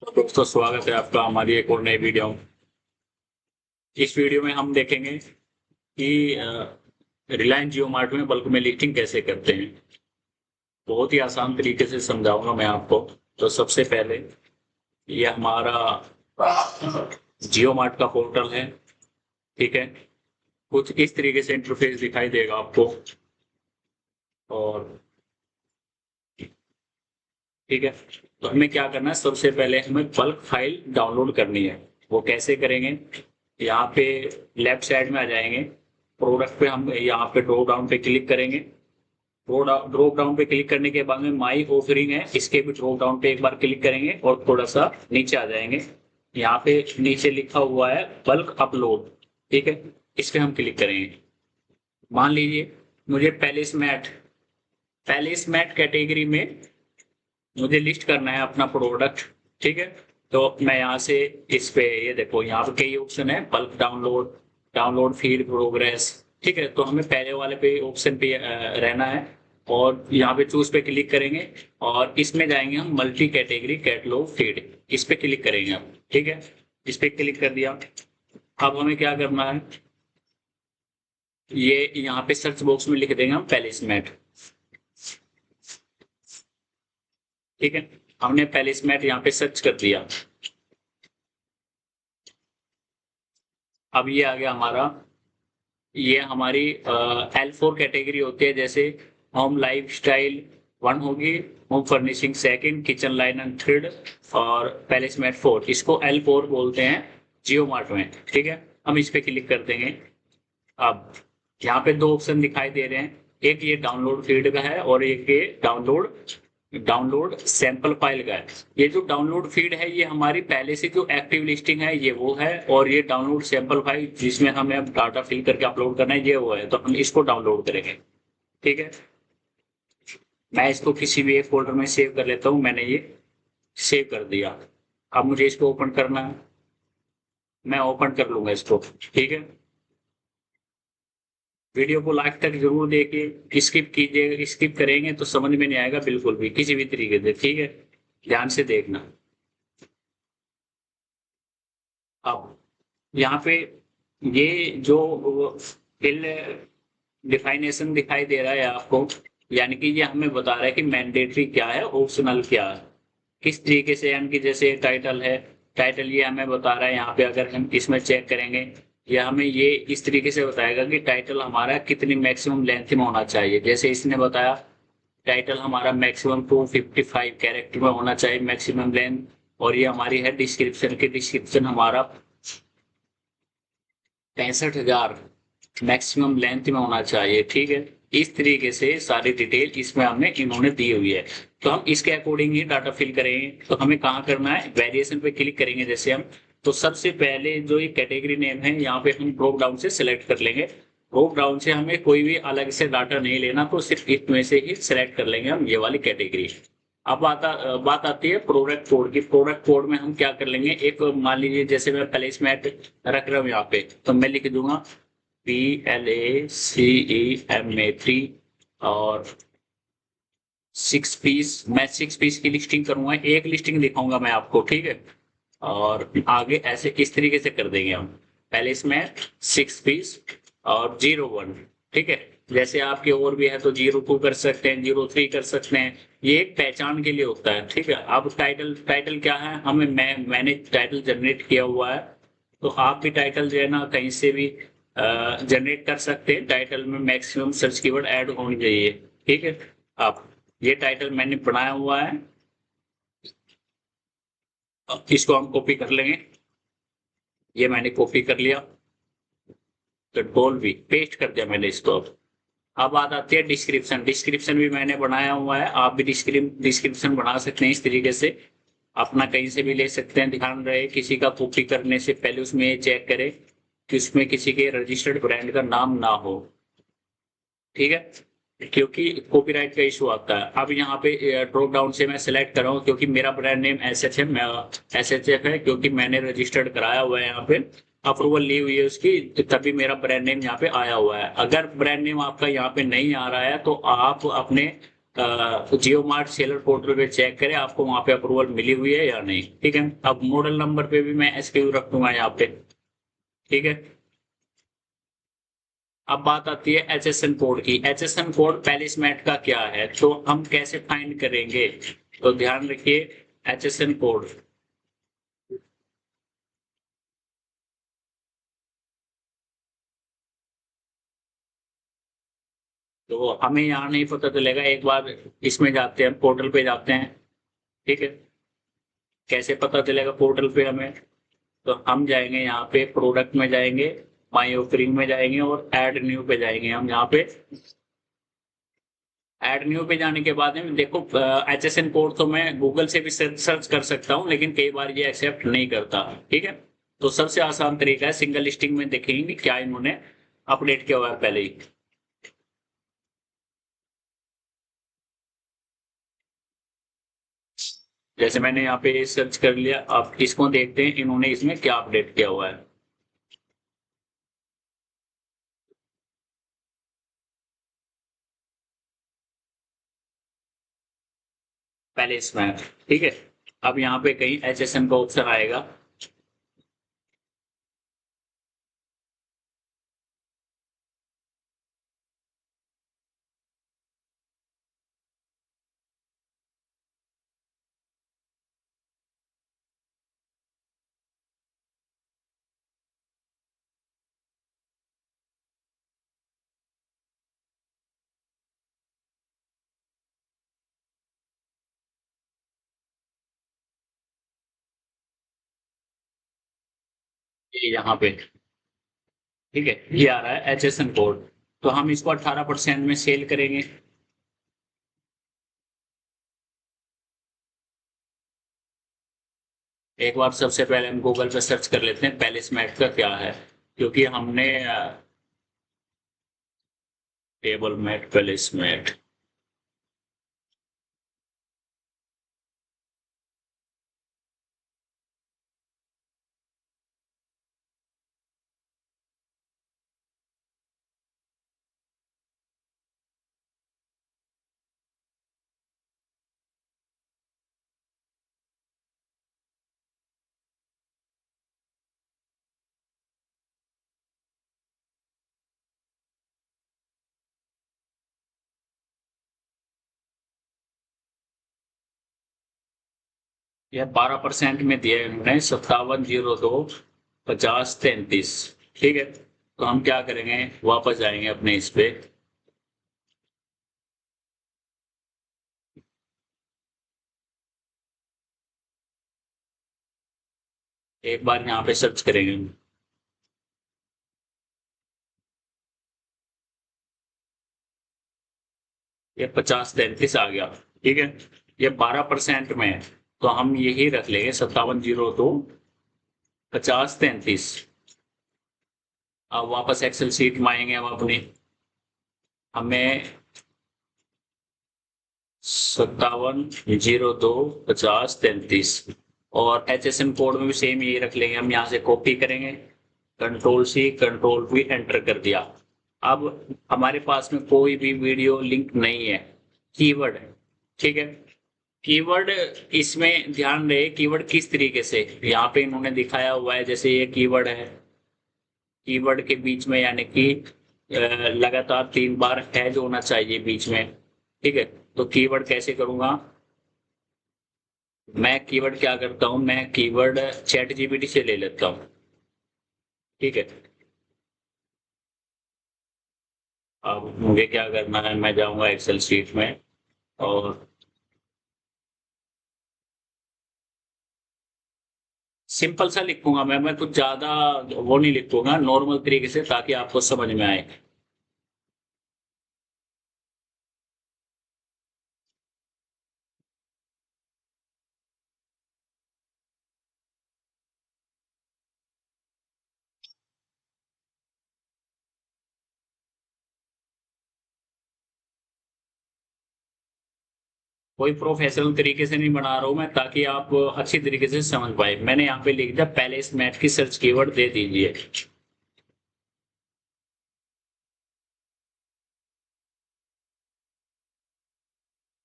दोस्तों, स्वागत है आपका हमारी एक और नई वीडियो में। इस वीडियो में हम देखेंगे कि रिलायंस जियो मार्ट में बल्क में लिस्टिंग कैसे करते हैं। बहुत ही आसान तरीके से समझाऊंगा मैं आपको। तो सबसे पहले ये हमारा जियो मार्ट का पोर्टल है। ठीक है, कुछ इस तरीके से इंटरफेस दिखाई देगा आपको। और ठीक है, तो हमें क्या करना है, सबसे पहले हमें बल्क फाइल डाउनलोड करनी है। वो कैसे करेंगे, यहाँ पे लेफ्ट साइड में आ जाएंगे। प्रोडक्ट पे हम यहाँ पे ड्रॉप डाउन पे क्लिक करेंगे। ड्रॉप डाउन पे क्लिक करने के बाद में माई ऑफरिंग है, इसके भी ड्रॉप डाउन पे एक बार क्लिक करेंगे और थोड़ा सा नीचे आ जाएंगे। यहाँ पे नीचे लिखा हुआ है बल्क अपलोड। ठीक है, इस पे हम क्लिक करेंगे। मान लीजिए मुझे पैलेस मैट कैटेगरी में मुझे लिस्ट करना है अपना प्रोडक्ट। ठीक है, तो मैं यहाँ से इस पे ये देखो, यहाँ पे कई ऑप्शन है, bulk download, download feed progress. ठीक है, तो हमें पहले वाले पे ऑप्शन पे रहना है और यहाँ पे चूज पे क्लिक करेंगे और इसमें जाएंगे हम मल्टी कैटेगरी कैटलॉग फीड, इस पे क्लिक करेंगे हम। ठीक है, इस पे क्लिक कर दिया। अब हमें क्या करना है, ये यहाँ पे सर्च बॉक्स में लिख देंगे हम पैलेसमेट। ठीक है, हमने पैलेसमेट यहाँ पे सर्च कर दिया। अब ये आ गया हमारा, ये हमारी L4 कैटेगरी होती है। जैसे होम लाइफ स्टाइल वन होगी, home furnishing second, kitchen line and third, और पैलेसमेट फोर्थ। इसको L4 बोलते हैं जियो मार्ट में। ठीक है, हम इस पे क्लिक कर देंगे। अब यहाँ पे दो ऑप्शन दिखाई दे रहे हैं, एक ये डाउनलोड फील्ड का है और एक ये डाउनलोड सैंपल फाइल का है। ये जो डाउनलोड फीड है ये हमारी पहले से जो एक्टिव लिस्टिंग है ये वो है, और ये डाउनलोड सैंपल फाइल जिसमें हमें अब डाटा फिल करके अपलोड करना है ये वो है। तो हम इसको डाउनलोड करेंगे। ठीक है, मैं इसको किसी भी एक फोल्डर में सेव कर लेता हूँ। मैंने ये सेव कर दिया। अब मुझे इसको ओपन करना है, मैं ओपन कर लूंगा इसको। ठीक है, वीडियो को लास्ट तक जरूर देखिए, स्किप कीजिए, स्किप करेंगे तो समझ में नहीं आएगा बिल्कुल भी किसी भी तरीके से। ठीक है, ध्यान से देखना। अब यहाँ पे ये जो फिल डिफाइनेशन दिखाई दे रहा है आपको, यानी कि ये हमें बता रहा है कि मैंडेटरी क्या है, ऑप्शनल क्या है, किस तरीके से। यानी कि जैसे टाइटल है, टाइटल ये हमें बता रहा है। यहाँ पे अगर हम इसमें चेक करेंगे, ये हमें ये इस तरीके से बताएगा कि टाइटल हमारा कितनी मैक्सिमम लेंथ में होना चाहिए। जैसे इसने बताया टाइटल हमारा मैक्सिमम 255 कैरेक्टर में होना चाहिए मैक्सिमम लेंथ। और ये हमारी है डिस्क्रिप्शन की, डिस्क्रिप्शन हमारा 65,000 मैक्सिमम लेंथ में होना चाहिए। ठीक है, इस तरीके से सारी डिटेल इसमें हमें इन्होंने दी हुई है। तो हम इसके अकॉर्डिंग ही डाटा फिल करेंगे। तो हमें कहाँ करना है, वेरिएशन पे क्लिक करेंगे। जैसे हम, तो सबसे पहले जो ये कैटेगरी नेम है यहाँ पे हम ड्रॉप डाउन से सिलेक्ट कर लेंगे। ड्रॉप डाउन से हमें कोई भी अलग से डाटा नहीं लेना, तो सिर्फ इसमें से ही सिलेक्ट कर लेंगे हम ये वाली कैटेगरी। अब बात आती है प्रोडक्ट कोड की। प्रोडक्ट कोड में हम क्या कर लेंगे, एक मान लीजिए जैसे मैं प्लेसमेंट रख रहा हूँ यहाँ पे, तो मैं लिख दूंगा PLACEMA3 और 6 पीस। मैं 6 पीस की लिस्टिंग करूंगा, एक लिस्टिंग दिखाऊंगा मैं आपको। ठीक है, और आगे ऐसे किस तरीके से कर देंगे हम, पहले इसमें 6 पीस और 01। ठीक है, जैसे आपके और भी है तो 02 कर सकते हैं, 03 कर सकते हैं। ये एक पहचान के लिए होता है। ठीक है, अब टाइटल क्या है, मैंने टाइटल जनरेट किया हुआ है। तो आप भी टाइटल जो है ना कहीं से भी जनरेट कर सकते हैं। टाइटल में मैक्सिमम सर्च कीवर्ड ऐड होनी चाहिए। ठीक है, अब ये टाइटल मैंने बनाया हुआ है, अब इसको हम कॉपी कर लेंगे। ये मैंने कॉपी कर लिया, कंट्रोल भी पेस्ट कर दिया मैंने इसको। अब बात आती है डिस्क्रिप्शन। डिस्क्रिप्शन भी मैंने बनाया हुआ है, आप भी डिस्क्रिप्शन बना सकते हैं इस तरीके से, अपना कहीं से भी ले सकते हैं। ध्यान रहे किसी का कॉपी करने से पहले उसमें ये चेक करें कि उसमें किसी के रजिस्टर्ड ब्रांड का नाम ना हो। ठीक है, क्योंकि कॉपीराइट का इशू आता है। अब यहाँ पे ड्रॉप डाउन से मैं सिलेक्ट कर रहा हूँ, क्योंकि मेरा ब्रांड नेम SHF है, क्योंकि मैंने रजिस्टर्ड कराया हुआ है, यहाँ पे अप्रूवल ली हुई है उसकी, तभी मेरा ब्रांड नेम यहाँ पे आया हुआ है। अगर ब्रांड नेम आपका यहाँ पे नहीं आ रहा है तो आप अपने जियो मार्ट सेलर पोर्टल पे चेक करें आपको वहां पे अप्रूवल मिली हुई है या नहीं। ठीक है, अब मॉडल नंबर पे भी मैं एसक्यू रख दूंगा यहाँ पे। ठीक है, अब बात आती है एचएसएन कोड की। एचएसएन कोड पैलिसमैट का क्या है, तो हम कैसे फाइंड करेंगे, तो ध्यान रखिए एचएसएन कोड। तो हमें यहाँ नहीं पता चलेगा, एक बार इसमें जाते हैं, पोर्टल पे जाते हैं। ठीक है, कैसे पता चलेगा पोर्टल पे हमें, तो हम जाएंगे यहाँ पे प्रोडक्ट में जाएंगे, माई ऑफरिंग में जाएंगे और ऐड न्यू पे जाएंगे हम यहाँ पे। ऐड न्यू पे जाने के बाद में देखो एचएसएन कोड तो मैं गूगल से भी सर्च कर सकता हूँ, लेकिन कई बार ये एक्सेप्ट नहीं करता। ठीक है, तो सबसे आसान तरीका है सिंगल लिस्टिंग में देखेंगे क्या इन्होंने अपडेट किया हुआ है पहले ही। जैसे मैंने यहाँ पे सर्च कर लिया, आप इसको देखते हैं इन्होंने इसमें क्या अपडेट किया हुआ है। पहले इसमें, ठीक है, अब यहाँ पे कहीं एचएसएन का ऑप्शन आएगा। ये यहाँ पे, ठीक है, ये आ रहा है एचएसएन कोड। तो हम इसको 18% में सेल करेंगे। एक बार सबसे पहले हम गूगल पे सर्च कर लेते हैं पैलेस मैट का क्या है, क्योंकि हमने टेबल मैट, पैलेस मैट, यह 12% में दिया है उन्होंने, 5702 50 33। ठीक है, तो हम क्या करेंगे, वापस जाएंगे अपने इस पे। एक बार यहाँ पे सर्च करेंगे। ये 50 33 आ गया। ठीक है, ये 12% में है, तो हम यही रख लेंगे 5702 50 33। अब वापस एक्सेल सीट में आएंगे हम अपनी, हमें 5702 50 33 और एचएसएन कोड में भी सेम यही रख लेंगे हम। यहाँ से कॉपी करेंगे, control C control V enter कर दिया। अब हमारे पास में कोई भी वीडियो लिंक नहीं है, कीवर्ड है। ठीक है, कीवर्ड इसमें ध्यान रहे कीवर्ड किस तरीके से यहाँ पे इन्होंने दिखाया हुआ है। जैसे ये कीवर्ड है, कीवर्ड के बीच में यानी कि लगातार 3 बार हैज होना चाहिए बीच में। ठीक है, तो कीवर्ड कैसे करूंगा, मैं कीवर्ड क्या करता हूं, मैं कीवर्ड चैट जीपीटी से ले लेता हूं। ठीक है, अब मुझे क्या करना है, मैं जाऊंगा एक्सेल शीट में और सिंपल सा लिखूंगा। मैं कुछ ज्यादा वो नहीं लिखूंगा, नॉर्मल तरीके से, ताकि आपको समझ में आए। कोई प्रोफेशनल तरीके से नहीं बना रहा हूं मैं, ताकि आप अच्छी तरीके से समझ पाए। मैंने यहाँ पे लिख दिया पहले इस मैथ की सर्च कीवर्ड दे दीजिए।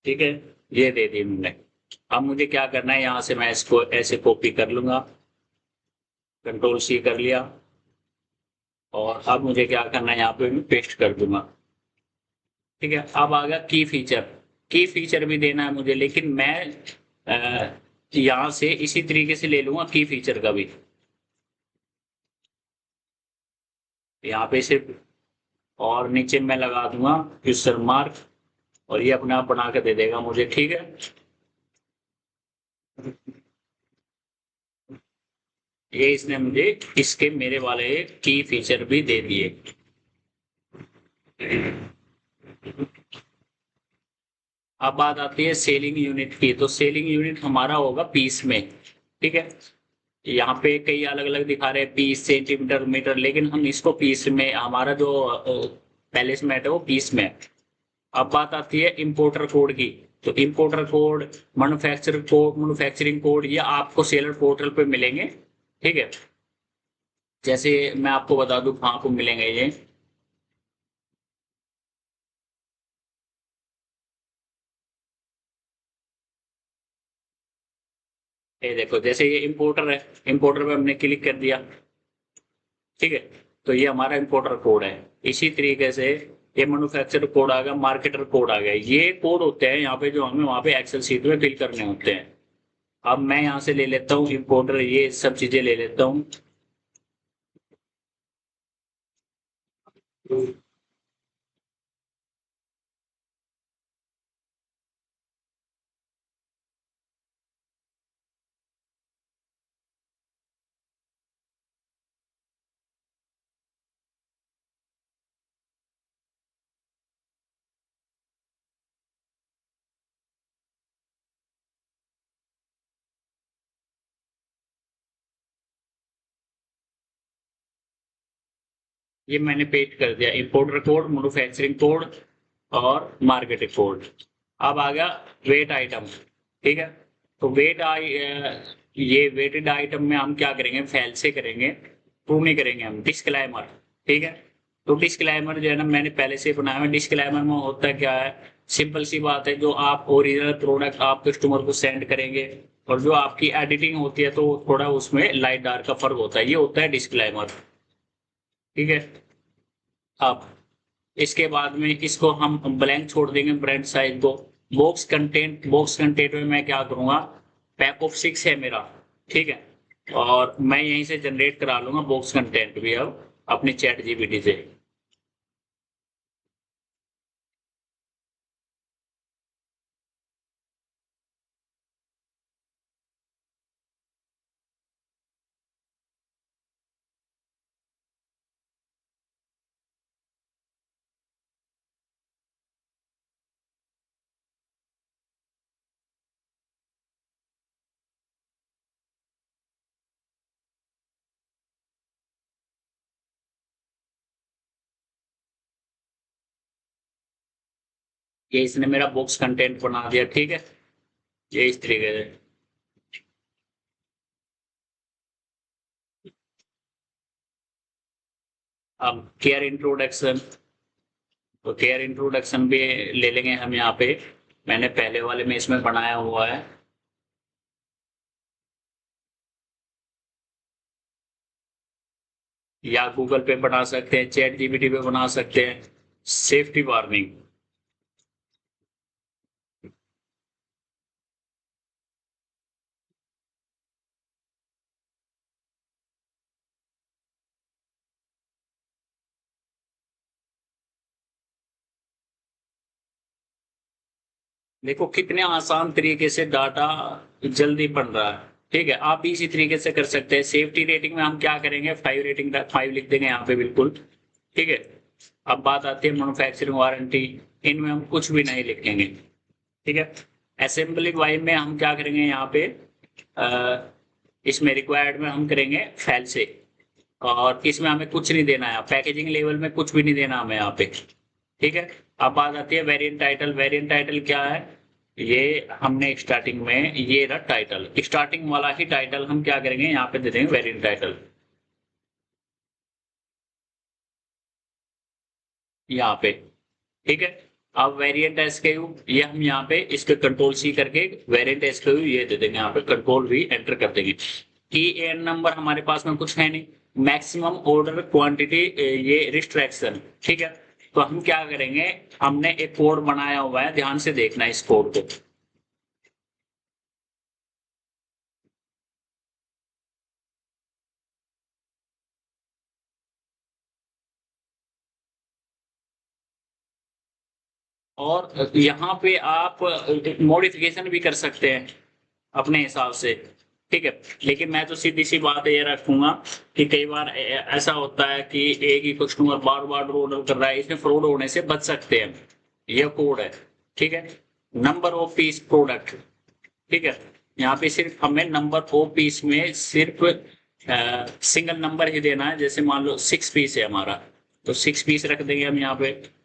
ठीक है, ये दे दी मैंने। अब मुझे क्या करना है, यहाँ से मैं इसको ऐसे कॉपी कर लूंगा, कंट्रोल सी कर लिया, और अब मुझे क्या करना है, यहाँ पे मैं पेस्ट कर दूंगा। ठीक है, अब आ गया की फीचर। की फीचर भी देना है मुझे, लेकिन मैं यहाँ से इसी तरीके से ले लूंगा की फीचर का भी, यहाँ पे सिर्फ, और नीचे मैं लगा दूंगा क्वेश्चन मार्क, और ये अपने आप बना के दे देगा मुझे। ठीक है, ये इसने मुझे इसके मेरे वाले की फीचर भी दे दिए। अब बात आती है सेलिंग यूनिट की, तो सेलिंग यूनिट हमारा होगा पीस में। ठीक है, यहाँ पे कई अलग अलग दिखा रहे हैं, पीस, सेंटीमीटर, मीटर, लेकिन हम इसको पीस में, हमारा जो प्लेसमेंट है वो पीस में है। अब बात आती है इंपोर्टर कोड की, तो importer code, manufacturer code, manufacturing code, ये आपको सेलर पोर्टल पे मिलेंगे। ठीक है, जैसे मैं आपको बता दूं कहाँ को मिलेंगे ये। ये देखो, जैसे ये इंपोर्टर है, इंपोर्टर पे हमने क्लिक कर दिया। ठीक है, तो ये हमारा इंपोर्टर कोड है। इसी तरीके से ये मैन्युफैक्चरर कोड आ गया, मार्केटर कोड आ गया, ये कोड होते हैं यहाँ पे जो हमें वहाँ पे एक्सेल शीट में फिल करने होते हैं। अब मैं यहाँ से ले लेता हूँ इंपोर्टर, ये सब चीजें ले लेता हूँ। ये मैंने पेस्ट कर दिया, इंपोर्टर कोड, मैन्युफैक्चरिंग कोड और मार्केटिंग कोड। अब आ गया वेट आइटम। ठीक है, तो ये वेटेड आइटम में हम क्या करेंगे, फैल से करेंगे, ट्रू नहीं करेंगे हम, डिस्क्लेमर। ठीक है, तो डिस्क्लेमर जो है ना, मैंने पहले से बनाया हुआ। डिस्क्लेमर में होता क्या है, सिंपल सी बात है, जो आप ओरिजिनल प्रोडक्ट आप कस्टमर को सेंड करेंगे, और जो आपकी एडिटिंग होती है तो थोड़ा उसमें लाइट डार्क का फर्क होता है, ये होता है डिस्क्लेमर। ठीक है, अब इसके बाद में इसको हम ब्लैंक छोड़ देंगे, ब्रांड साइज को। बॉक्स कंटेंट में मैं क्या करूंगा, पैक ऑफ 6 है मेरा। ठीक है, और मैं यहीं से जनरेट करा लूंगा बॉक्स कंटेंट भी अब अपनी चैट जीपीटी से। ये इसने मेरा बॉक्स कंटेंट बना दिया। ठीक है, ये इस तरीके से। अब केयर इंट्रोडक्शन, तो केयर इंट्रोडक्शन भी ले लेंगे हम यहाँ पे, मैंने पहले वाले में इसमें बनाया हुआ है। या गूगल पे बना सकते हैं, चैट जीपीटी पे बना सकते हैं। सेफ्टी वार्निंग, देखो कितने आसान तरीके से डाटा जल्दी बन रहा है। ठीक है, आप भी इसी तरीके से कर सकते हैं। सेफ्टी रेटिंग में हम क्या करेंगे, 5 रेटिंग, 5 लिख देंगे यहाँ पे बिल्कुल। ठीक है, अब बात आती है मैन्युफैक्चरिंग वारंटी, इनमें हम कुछ भी नहीं लिखेंगे। ठीक है, असेंबली वाइज में हम क्या करेंगे यहाँ पे, अ, इसमें रिक्वायर्ड में हम करेंगे फैल से, और इसमें हमें कुछ नहीं देना है, पैकेजिंग लेवल में कुछ भी नहीं देना हमें यहाँ पे। ठीक है, अब बात आती है वेरिएंट टाइटल। वेरिएंट टाइटल क्या है, ये हमने स्टार्टिंग में ये रहा टाइटल, स्टार्टिंग वाला ही टाइटल हम क्या करेंगे, यहाँ पे दे देंगे वेरिएंट टाइटल, यहाँ पे। ठीक है, अब वेरिएंट एसकेयू ये हम यहाँ पे इसके कंट्रोल सी करके वेरिएंट एसकेयू ये दे देंगे, यहाँ पे कंट्रोल वी एंटर कर देंगे। की एन नंबर हमारे पास में कुछ है नहीं, मैक्सिमम ऑर्डर क्वांटिटी ये रिस्ट्रैक्शन, ठीक है। तो हम क्या करेंगे, हमने एक कोड बनाया हुआ है, ध्यान से देखना इस कोड को। और यहाँ पे आप मॉडिफिकेशन भी कर सकते हैं अपने हिसाब से, ठीक है। लेकिन मैं तो सीधी सी बात ये रखूंगा कि कई बार ऐसा होता है कि एक ही कस्टमर बार बार ऑर्डर कर रहा है, इसमें फ्रॉड होने से बच सकते हैं। ये कोड है, ठीक है। नंबर ऑफ पीस प्रोडक्ट, ठीक है। यहाँ पे सिर्फ हमें नंबर ऑफ पीस में सिर्फ सिंगल नंबर ही देना है। जैसे मान लो 6 पीस है हमारा, तो 6 पीस रख देंगे हम यहाँ पे।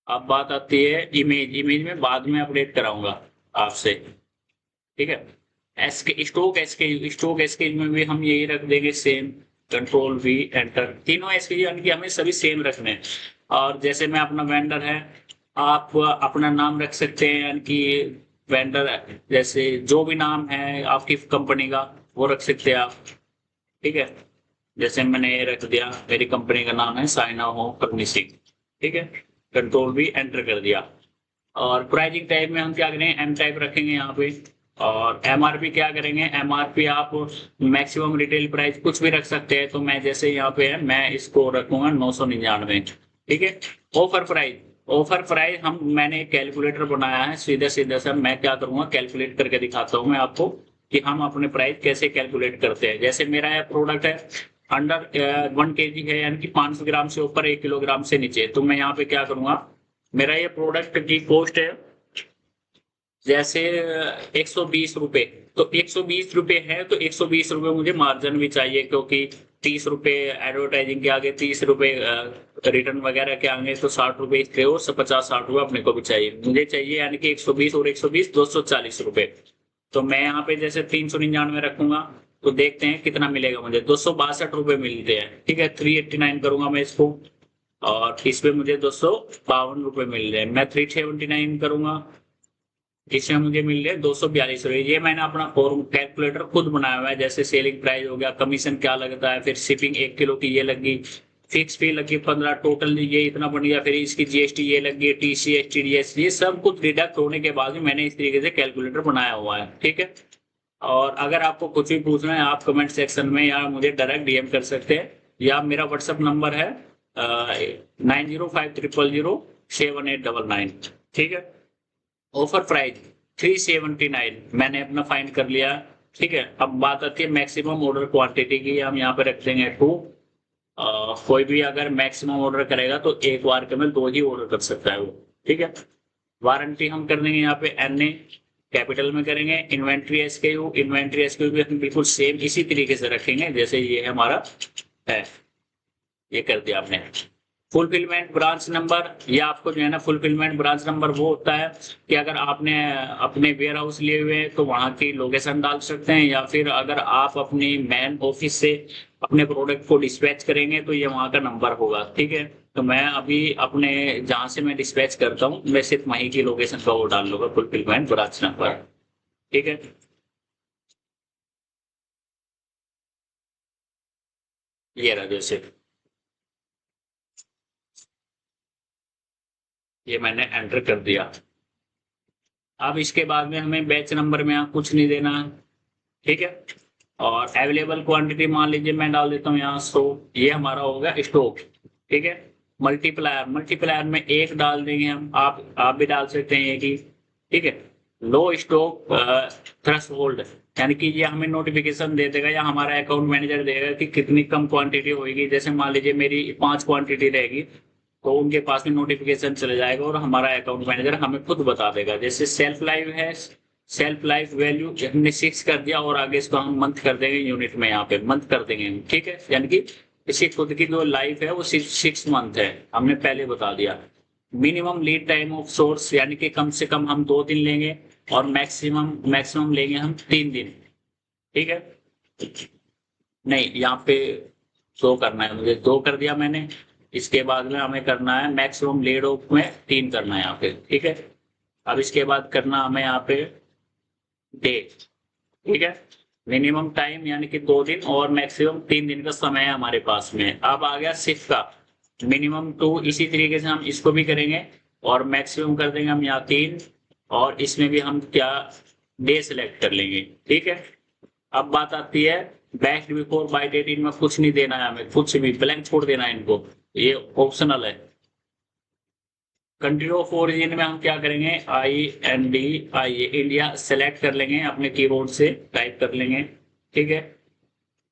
अब बात आती है इमेज, इमेज में बाद में अपडेट कराऊंगा आपसे, ठीक है। SK stock SK stock SK में भी हम यही रख देंगे सेम, कंट्रोल वी एंटर। तीनों एसके यानी कि हमें सभी सेम रखने हैं। और जैसे मैं अपना वेंडर है, आप अपना नाम रख सकते हैं, यानी कि वेंडर जैसे जो भी नाम है आपकी कंपनी का वो रख सकते हैं आप, ठीक है। जैसे मैंने ये रख दिया, मेरी कंपनी का नाम है साइना होम फर्निशिंग, ठीक है। कंट्रोल भी एंटर कर दिया। और प्राइसिंग टाइप में हम क्या करेंगे, एम टाइप रखेंगे यहाँ पे। और एमआरपी क्या करेंगे, एमआरपी आप मैक्सिमम रिटेल प्राइस कुछ भी रख सकते हैं। तो मैं जैसे यहाँ पे है, मैं इसको रखूंगा 999, ठीक है। ऑफर प्राइस, ऑफर प्राइस हम मैंने एक कैलकुलेटर बनाया है, सीधा सीधा सा मैं क्या करूंगा, कैलकुलेट करके दिखाता हूँ मैं आपको कि हम अपने प्राइस कैसे कैलकुलेट करते हैं। जैसे मेरा यह प्रोडक्ट है अंडर 1 kg है, यानी कि 500 ग्राम से ऊपर 1 किलोग्राम से नीचे, तो मैं यहाँ पे क्या करूंगा, मेरा ये प्रोडक्ट की कॉस्ट है जैसे 120 रुपए, तो 120 रुपए है, तो 120 रुपए मुझे मार्जिन भी चाहिए, क्योंकि 30 रुपए एडवर्टाइजिंग के आगे, 30 रुपए रिटर्न वगैरह के आगे, तो 60 रुपए इसके और 50-60 रुपए अपने को भी चाहिए, मुझे चाहिए। यानी कि 120 और 120 240 रुपए। तो मैं यहाँ पे जैसे 399 रखूंगा, तो देखते हैं कितना मिलेगा मुझे, 262 रुपए मिलते हैं, ठीक है। 389 करूंगा मैं इसको, और इस पे मुझे 252 रुपए मिल रहे हैं। मैं 379 करूंगा, इसमें मुझे मिल रहे 242 रुपए। ये मैंने अपना फॉर्म कैलकुलेटर खुद बनाया हुआ है। जैसे सेलिंग प्राइस हो गया, कमीशन क्या लगता है, फिर शिपिंग 1 किलो की ये लगी, फिक्स फी लगी 15, टोटल ये इतना बन गया, फिर इसकी जीएसटी ये लगी, टीसीएस टीडीएस, ये सब कुछ डिडक्ट होने के बाद भी मैंने इस तरीके से कैलकुलेटर बनाया हुआ है, ठीक है। और अगर आपको कुछ भी पूछना है, आप कमेंट सेक्शन में या मुझे डायरेक्ट डीएम कर सकते हैं, या मेरा व्हाट्सएप नंबर है 9053007899, ठीक है। ऑफर प्राइस 379 मैंने अपना फाइंड कर लिया, ठीक है। अब बात आती है मैक्सिमम ऑर्डर क्वांटिटी की, हम यहाँ पे रख देंगे 2। कोई भी अगर मैक्सिमम ऑर्डर करेगा तो एक बार के में 2 ही ऑर्डर कर सकता है वो, ठीक है। वारंटी हम कर देंगे यहाँ पे एनए कैपिटल में करेंगे। इन्वेंट्री एसकेयू, इन्वेंट्री एसकेयू भी हम बिल्कुल सेम इसी तरीके से रखेंगे जैसे ये हमारा है, ये कर दिया आपने। फुलफिलमेंट ब्रांच नंबर, ये आपको जो है ना, फुलफिलमेंट ब्रांच नंबर वो होता है कि अगर आपने अपने वेयर हाउस लिए हुए हैं तो वहां की लोकेशन डाल सकते हैं, या फिर अगर आप अपनी मैन ऑफिस से अपने प्रोडक्ट को डिस्पैच करेंगे तो ये वहां का नंबर होगा, ठीक है। तो मैं अभी अपने जहां से मैं डिस्पैच करता हूँ, मैं सिर्फ वहीं की लोकेशन का वो डाल लूंगा, फुलफिलमेंट ब्रांच नंबर, ठीक है। ये रहा, जैसे ये मैंने एंटर कर दिया। अब इसके बाद में हमें बैच नंबर में यहाँ कुछ नहीं देना है, ठीक है। और अवेलेबल क्वांटिटी मान लीजिए मैं डाल देता हूँ यहाँ 100, ये हमारा हो गया स्टॉक, ठीक है। मल्टीप्लायर, मल्टीप्लायर में 1 डाल देंगे हम, आप भी डाल सकते हैं 1 ही, ठीक है। लो स्टॉक थ्रेश होल्ड, यानी कि ये हमें नोटिफिकेशन दे देगा, या हमारा अकाउंट मैनेजर देगा कि कितनी कम क्वांटिटी होगी। जैसे मान लीजिए मेरी 5 क्वांटिटी रहेगी, तो उनके पास में नोटिफिकेशन चले जाएगा और हमारा अकाउंट मैनेजर हमें खुद बता देगा। जैसे सेल्फ लाइव है, सेल्फ लाइफ वैल्यू हमने 6 कर दिया, और आगे इसको हम मंथ कर देंगे, यूनिट में यहाँ पे मंथ कर देंगे, ठीक है। यानी कि इसकी खुद की जो लाइफ है वो 6 मंथ है, हमने पहले बता दिया। Minimum lead time of source यानी कि कम से कम हम 2 दिन लेंगे और मैक्सिमम मैक्सिमम लेंगे हम 3 दिन। ठीक है, नहीं यहाँ पे 2 करना है मुझे, 2 कर दिया मैंने। इसके बाद में हमें करना है मैक्सिमम लीड ऑफ में 3 करना है यहाँ पे। ठीक है, अब इसके बाद करना हमें यहाँ पे डे। ठीक है, मिनिमम टाइम यानी कि 2 दिन और मैक्सिमम 3 दिन का समय है हमारे पास में। अब आ गया शिफ्ट का मिनिमम 2, इसी तरीके से हम इसको भी करेंगे और मैक्सिमम कर देंगे हम यहाँ 3, और इसमें भी हम क्या डे सेलेक्ट कर लेंगे। ठीक है, अब बात आती है बेस्ट बिफोर बाय डेट, इनमें कुछ नहीं देना है हमें, कुछ भी ब्लैंक छोड़ देना है इनको, ये ऑप्शनल है। कंट्री ऑफ ओरिजिन में हम क्या करेंगे, IND इंडिया सेलेक्ट कर लेंगे, अपने कीबोर्ड से टाइप कर लेंगे। ठीक है,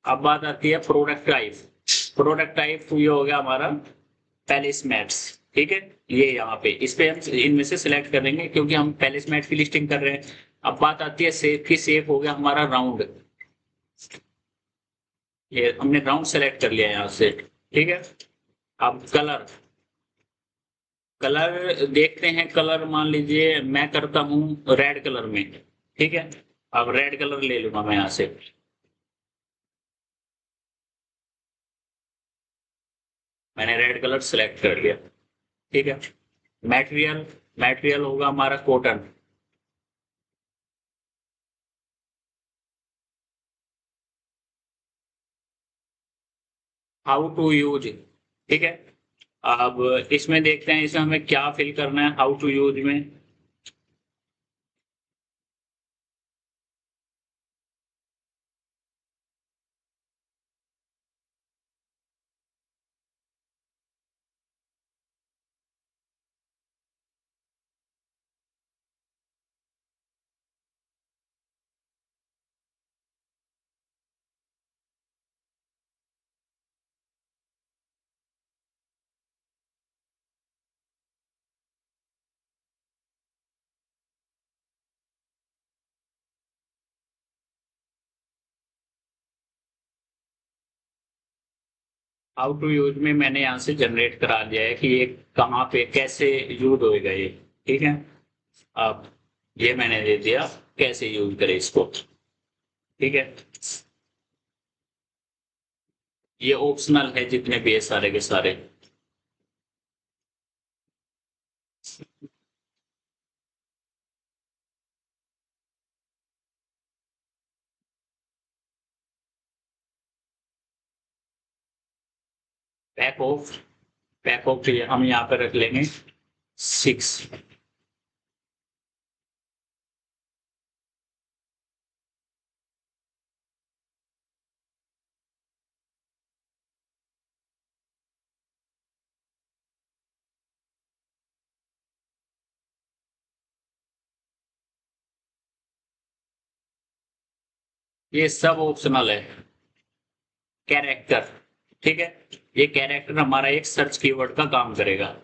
अब बात आती है प्रोडक्ट टाइप। प्रोडक्ट टाइप ये हो गया हमारा पैलेस मैट्स। ठीक है, ये यहाँ पे इस पे हम इनमें से सिलेक्ट करेंगे क्योंकि हम पैलेस मैट की लिस्टिंग कर रहे हैं। अब बात आती है शेप की, शेप हो गया हमारा राउंड, ये हमने राउंड सेलेक्ट कर लिया यहाँ से। ठीक है, अब कलर, कलर देखते हैं, कलर मान लीजिए मैं करता हूँ रेड कलर में। ठीक है, अब रेड कलर ले लूंगा मैं यहाँ से, मैंने रेड कलर सेलेक्ट कर लिया। ठीक है, मटेरियल, मटेरियल होगा हमारा कॉटन। हाउ टू यूज, ठीक है, अब इसमें देखते हैं इसमें हमें क्या फिल करना है हाउ टू यूज में। हाउ टू यूज में मैंने यहाँ से जनरेट करा दिया है कि ये कहाँ पे कैसे यूज होएगा ये। ठीक है, अब ये मैंने दे दिया कैसे यूज करें इसको। ठीक है, ये ऑप्शनल है जितने भी है सारे के सारे। पैक ऑफ, पैक ऑफ हम यहाँ पे रख लेंगे 6। ये सब ऑप्शनल है। कैरेक्टर, ठीक है, ये कैरेक्टर हमारा एक सर्च कीवर्ड का काम करेगा।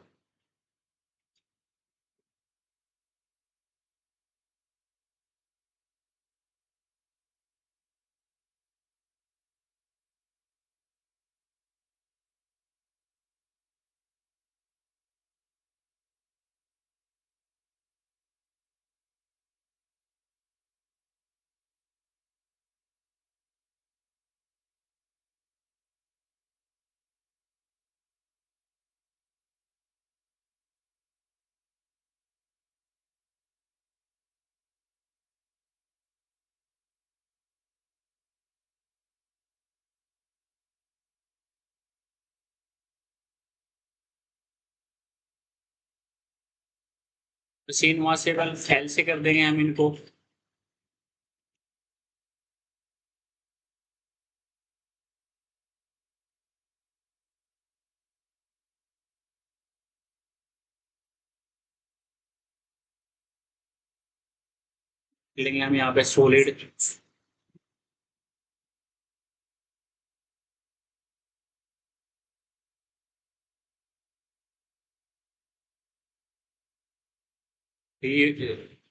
सीन वहां से फैल से कर देंगे हम इनको। लेंगे हम यहाँ पे सॉलिड,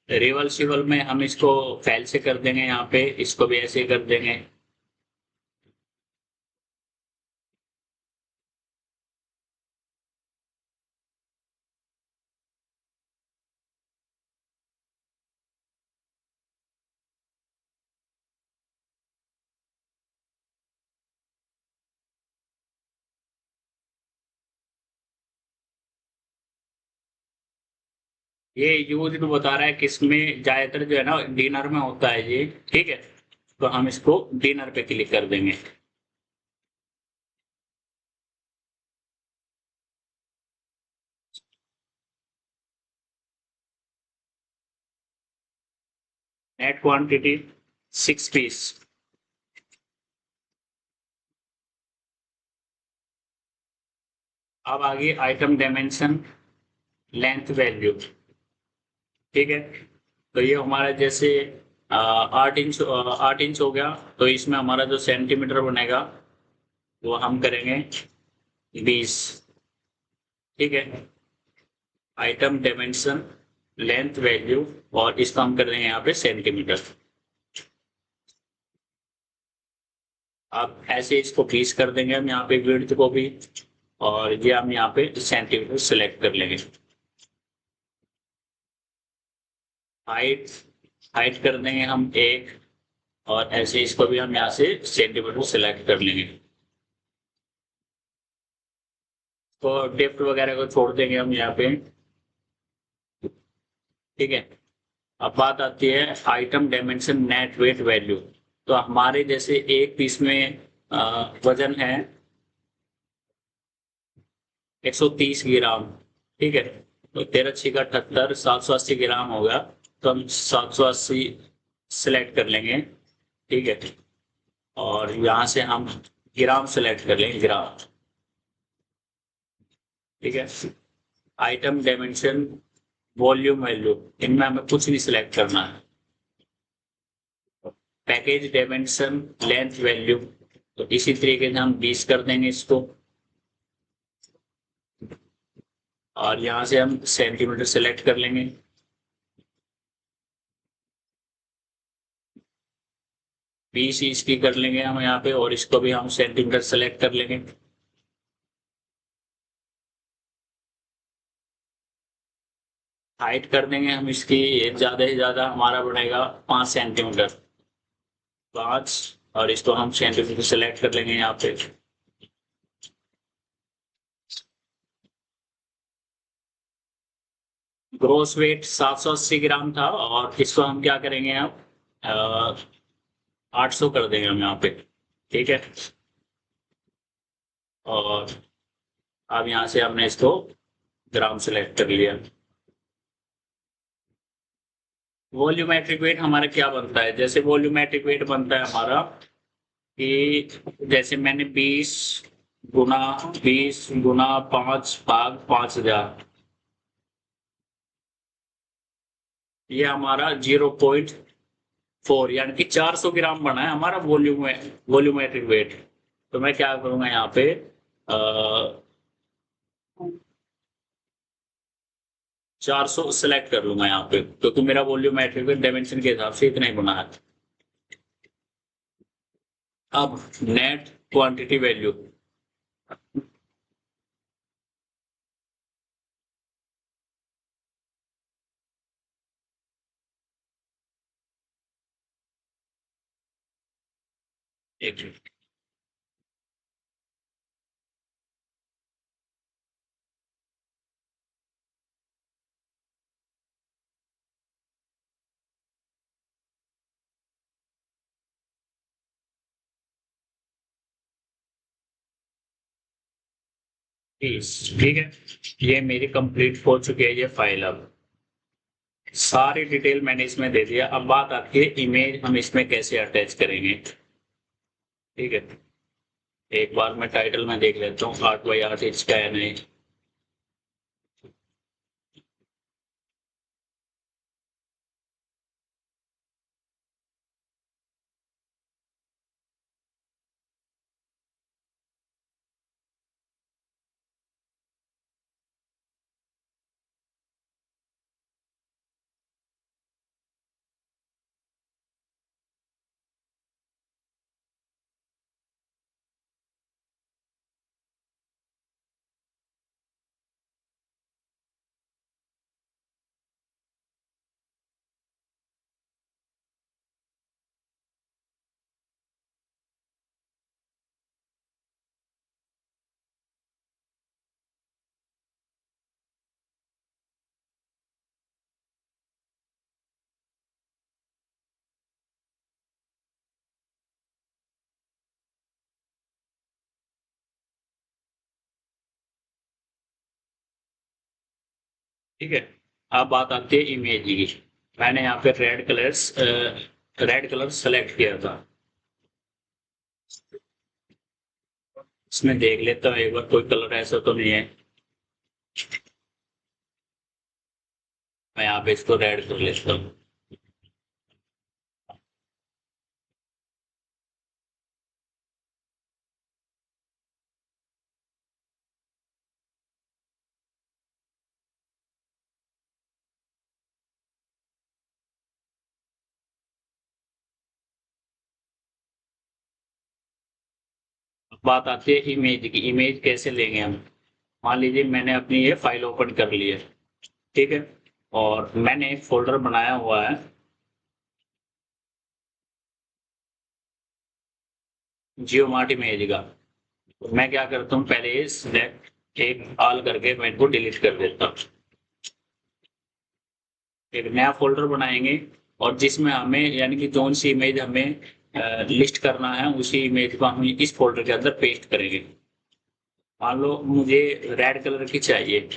रिवर्सिबल में हम इसको फैल से कर देंगे, यहाँ पे इसको भी ऐसे कर देंगे। ये यूज भी बता रहा है किसमें ज्यादातर जो है ना डिनर में होता है ये। ठीक है, तो हम इसको डिनर पे क्लिक कर देंगे। Net quantity 6 piece. अब आगे आइटम डायमेंशन, लेंथ वैल्यू। ठीक है, तो ये हमारा जैसे 8 इंच 8 इंच हो गया, तो इसमें हमारा जो सेंटीमीटर बनेगा वो हम करेंगे 20। ठीक है, आइटम डायमेंशन, लेंथ वैल्यू, और इसका हम कर देंगे यहाँ पे सेंटीमीटर। अब ऐसे इसको 20 कर देंगे हम यहाँ पे विड्थ को भी, और ये हम यहाँ पे सेंटीमीटर सेलेक्ट कर लेंगे। हाइट, हाइट कर देंगे हम 1, और ऐसे इसको भी हम यहाँ से सेंटीमीटर सेलेक्ट कर लेंगे। तो डेप्थ वगैरह को छोड़ देंगे हम यहाँ पे। ठीक है, अब बात आती है item dimension net weight value. तो हमारे जैसे एक पीस में वजन है 130 ग्राम। ठीक है, तो 13×6 = 78, 780 ग्राम होगा। तो हम 780 सिलेक्ट कर लेंगे। ठीक है, और यहाँ से हम ग्राम सेलेक्ट कर लेंगे, ग्राम। ठीक है, आइटम डायमेंशन, वॉल्यूम वैल्यू, इनमें हमें कुछ नहीं सिलेक्ट करना है। पैकेज डायमेंशन, लेंथ वैल्यू, तो इसी तरीके से हम 20 कर देंगे इसको, और यहाँ से हम सेंटीमीटर सेलेक्ट कर लेंगे। 20 इसकी कर लेंगे हम यहाँ पे, और इसको भी हम सेंटीमीटर सेलेक्ट कर लेंगे। हाइट कर देंगे हम इसकी, ज्यादा से ज्यादा हमारा बनेगा 5 सेंटीमीटर, 5, और इसको हम सेंटीमीटर सेलेक्ट कर लेंगे यहाँ पे। ग्रोस वेट 780 ग्राम था, और इसको हम क्या करेंगे अब 800 कर देंगे हम यहाँ पे। ठीक है, और अब यहाँ से हमने इसको ग्राम सेलेक्ट कर लिया। वॉल्यूमेट्रिक वेट हमारा क्या बनता है, जैसे वॉल्यूमेट्रिक वेट बनता है हमारा कि जैसे मैंने 20 × 5 × 5 ये हमारा 0.4 यानी कि 400 ग्राम बना है हमारा वॉल्यूम, वॉल्यूमेट्रिक वेट। तो मैं क्या करूंगा यहाँ पे 400 सेलेक्ट कर लूंगा यहाँ पे, क्योंकि मेरा वॉल्यूमेट्रिक वेट डायमेंशन के हिसाब से इतना ही बना है। अब नेट क्वांटिटी वैल्यू। एक मिनट। ठीक है, ये मेरी कंप्लीट हो चुकी है ये फाइल। अब सारी डिटेल मैंने इसमें दे दिया। अब बात आती है इमेज हम इसमें कैसे अटैच करेंगे। ठीक है, एक बार मैं टाइटल में देख लेता हूँ 8x8 इंच का है नहीं। ठीक है। अब बात आती है इमेज की। मैंने यहाँ पे रेड कलर सेलेक्ट किया था। इसमें देख लेता हूँ एक बार, कोई कलर ऐसा तो नहीं है। मैं यहाँ पे इसको रेड कर लेता हूँ। अब बात आती है इमेज की। इमेज कैसे लेंगे हम? मान लीजिए मैंने अपनी ये फाइल ओपन कर ली है, ठीक है, और मैंने एक फोल्डर बनाया हुआ है जियो मार्ट इमेज का। तो मैं क्या करता हूँ, पहले सिलेक्ट एक ऑल करके मैं इनको डिलीट कर देता हूँ। एक नया फ़ोल्डर बनाएँगे और जिसमें हमें यानी कि कौन सी इमेज हमें लिस्ट करना है, उसी इमेज को हम इस फ़ोल्डर के अंदर पेस्ट करेंगे। मान लो मुझे रेड कलर की चाहिए।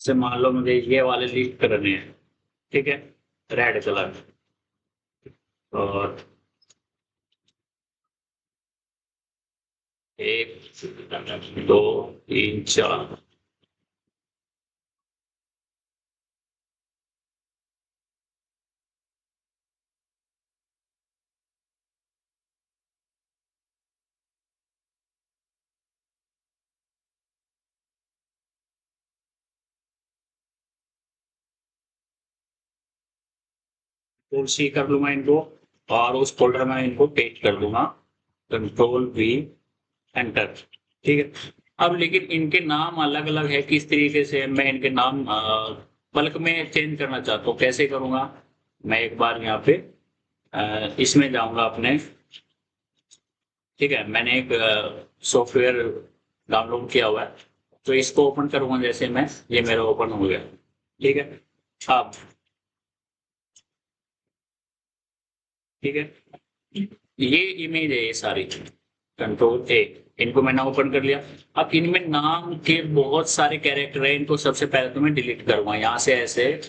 जैसे मान लो मुझे ये वाले लिस्ट करने हैं, ठीक है, रेड कलर। और 1 2 3 4। कंट्रोल सी कर लूँगा इनको और उस फ़ोल्डर में इनको पेस्ट कर दूँगा। Control V, enter. ठीक है। अब लेकिन इनके नाम अलग-अलग है, किस तरीके से मैं इनके नाम बल्क में चेंज करना चाहता हूँ, कैसे करूँगा? मैं एक बार यहाँ पे इसमें जाऊँगा अपने, ठीक है, मैंने एक सॉफ्टवेयर डाउनलोड किया हुआ है, तो इसको ओपन करूँगा जैसे मैं, ये मेरा ओपन हो गया, ठीक है। अब ठीक है, ये इमेज है ये सारी, कंट्रोल ए, इनको मैंने ओपन कर लिया। अब इनमें नाम के बहुत सारे कैरेक्टर हैं, इनको सबसे पहले तो मैं डिलीट करूंगा यहाँ से। ऐसे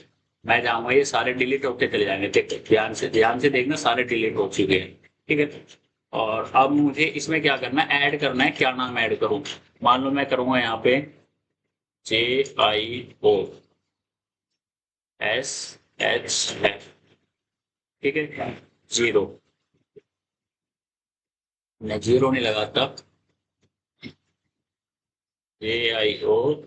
मैं जाऊंगा, ये सारे डिलीट होते चले जाएंगे। देखो ध्यान से देखना, सारे डिलीट हो चुके हैं, ठीक है। और अब मुझे इसमें क्या करना है, ऐड करना है। क्या नाम ऐड करूं? मान लो मैं करूंगा यहाँ पे JIOSH, ठीक है, जीरो। मैं जीरो नहीं लगाता, JIOSH।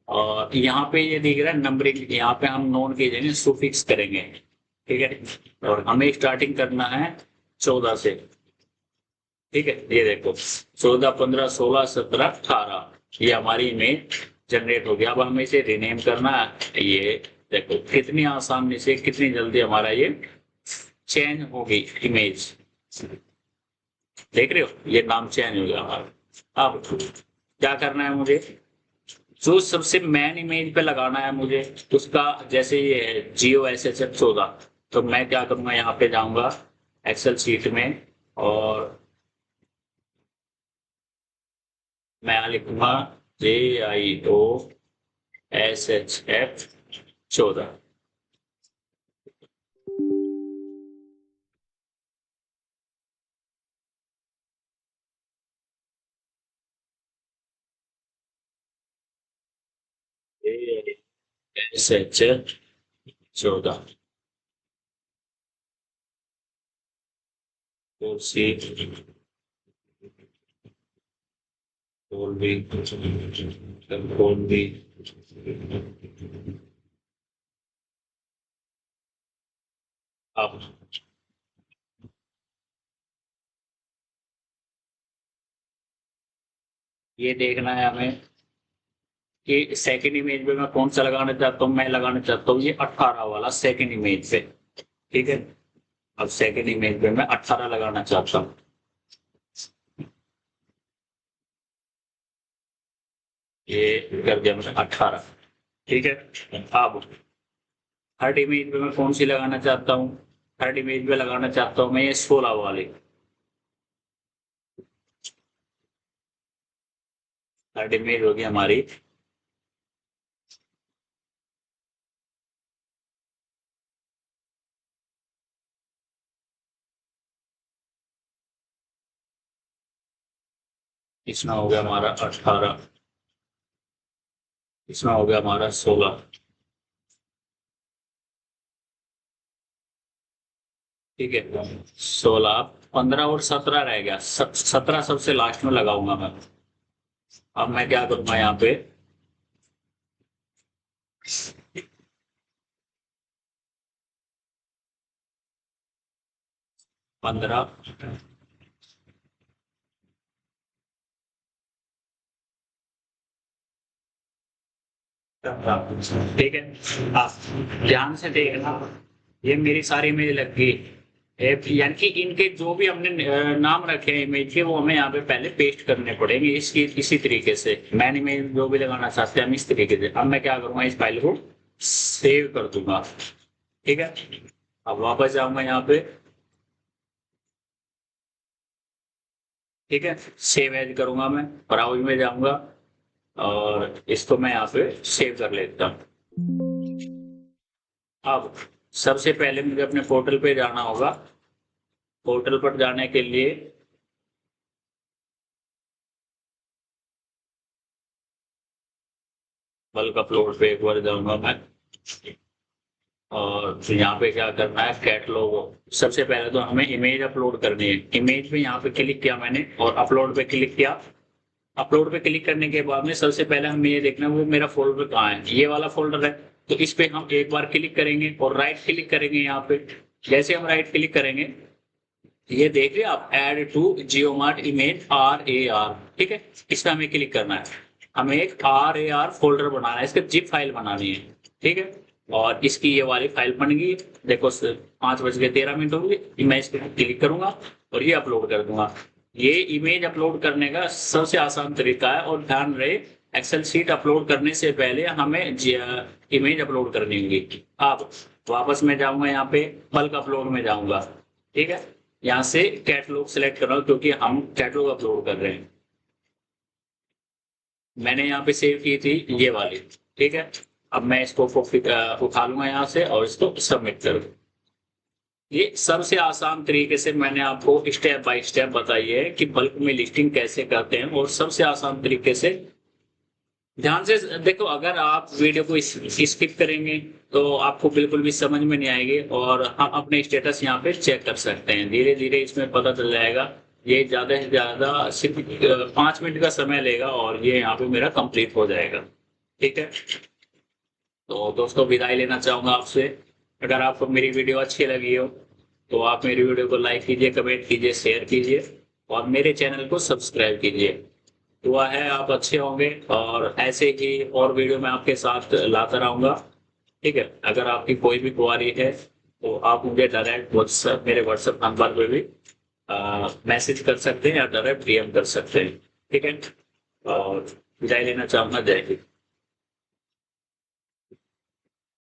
और यहाँ पे ये दिख रहा है नंबरिंग, यहाँ पे हम नोन की जगह सुफिक्स करेंगे, ठीक है। और हमें स्टार्टिंग करना है 14 से, ठीक है। ये देखो 14 15 16 17 18, ये हमारी इमेज जनरेट हो गया। अब हमें इसे रीनेम करना है। ये देखो कितनी आसानी से, कितनी जल्दी हमारा ये चेंज होगी इमेज। देख रहे हो, ये नाम चेंज हो गया हमारा। अब क्या करना है मुझे, जो सबसे मेन इमेज पे लगाना है मुझे उसका, जैसे ये है JIOSH14, तो मैं क्या करूंगा, यहाँ पे जाऊंगा एक्सेल शीट में और मैं यहाँ लिखूंगा JIOSH14। JIOSH14 फोर सी, फोर बी, फोर बी। अब ये देखना है हमें कि सेकंड इमेज में मैं कौन सा लगाना चाहता हूँ। मैं लगाना चाहता हूँ ये 18 वाला सेकंड इमेज पे, ठीक है। अब सेकंड इमेज पे मैं 18 लगाना चाहता हूँ। ये कर दिया मैंने 18। ठीक है, अब थर्ड इमेज पे मैं कौन सी लगाना चाहता हूँ? थर्ड इमेज पे लगाना चाहता हूँ मैं ये 16 वाली। थर्ड इमेज होगी हमारी इसमें हो गया हमारा 18, इसमें हो गया हमारा 16। ठीक है, 16, 15 और 17 रह गया। 17 सबसे लास्ट में लगाऊंगा मैं। अब मैं क्या करूंगा यहाँ पे, 15, ठीक है। आप ध्यान से देखना, ये मेरी सारी इमेज लग गई। यानी कि इनके जो भी हमने नाम रखे हैं इमेज के, वो हमें यहाँ पे पहले पेस्ट करने पड़ेंगे इसकी इसी तरीके से। मैन इमेज जो भी लगाना चाहते हैं हम इस तरीके से। अब मैं क्या करूंगा, इस फाइल को सेव कर दूंगा। ठीक है, अब वापस जाऊंगा यहाँ पे। ठीक है, सेव एज करूंगा मैं, ब्राउज में जाऊंगा और इसको मैं यहाँ पे सेव कर लेता हूँ। अब सबसे पहले मुझे अपने पोर्टल पे जाना होगा। पोर्टल पर जाने के लिए बल्क अपलोड पे एक बार जाऊंगा मैं, और फिर यहाँ पे क्या करना है, कैटलॉग। सबसे पहले तो हमें इमेज अपलोड करनी है। इमेज पे यहाँ पे क्लिक किया मैंने और अपलोड पे क्लिक किया। अपलोड पे क्लिक करने के बाद में सबसे पहले हमें ये देखना है वो मेरा फोल्डर कहाँ है। ये वाला फोल्डर है, तो इस पे हम एक बार क्लिक करेंगे और राइट क्लिक करेंगे यहाँ पे। जैसे हम राइट क्लिक करेंगे, ये देख रहे आप, add to JioMart image RAR। ठीक है, इस पे हमें क्लिक करना है। हमें एक RAR फोल्डर बनाना है, इसका जिप फाइल बनानी है। ठीक है, और इसकी ये वाली फाइल बन गई। देखो 5:13 हो गई। मैं इस पर क्लिक करूंगा और ये अपलोड कर दूंगा। ये इमेज अपलोड करने का सबसे आसान तरीका है। और ध्यान रहे, एक्सेल शीट अपलोड करने से पहले हमें इमेज अपलोड करनी होगी। अब वापस मैं जाऊंगा यहाँ पे, बल्क अपलोड में जाऊंगा। ठीक है, यहाँ से कैटलॉग सेलेक्ट कर रहा हूँ क्योंकि हम कैटलॉग अपलोड कर रहे हैं। मैंने यहाँ पे सेव की थी ये वाली। ठीक है, अब मैं इसको उठा लूंगा यहाँ से और इसको सबमिट कर दूँ। ये सबसे आसान तरीके से मैंने आपको स्टेप बाय स्टेप बताई है कि बल्क में लिस्टिंग कैसे करते हैं, और सबसे आसान तरीके से। ध्यान से देखो, अगर आप वीडियो को स्किप करेंगे तो आपको बिल्कुल भी समझ में नहीं आएगी, और हम अपने स्टेटस यहाँ पे चेक कर सकते हैं। धीरे धीरे इसमें पता चल जाएगा। ये ज्यादा से ज्यादा सिर्फ 5 मिनट का समय लेगा और ये यहाँ पे मेरा कंप्लीट हो जाएगा। ठीक है, तो दोस्तों विदाई लेना चाहूंगा आपसे। अगर आपको मेरी वीडियो अच्छी लगी हो तो आप मेरी वीडियो को लाइक कीजिए, कमेंट कीजिए, शेयर कीजिए और मेरे चैनल को सब्सक्राइब कीजिए। दुआ है आप अच्छे होंगे और ऐसे ही और वीडियो मैं आपके साथ लाता रहूंगा। ठीक है, अगर आपकी कोई भी क्वारी है तो आप मुझे डायरेक्ट व्हाट्सएप, मेरे व्हाट्सएप नंबर पे भी मैसेज कर सकते हैं या डायरेक्ट DM कर सकते हैं। ठीक है, और विदाई लेना चाहूंगा। जय हिंद।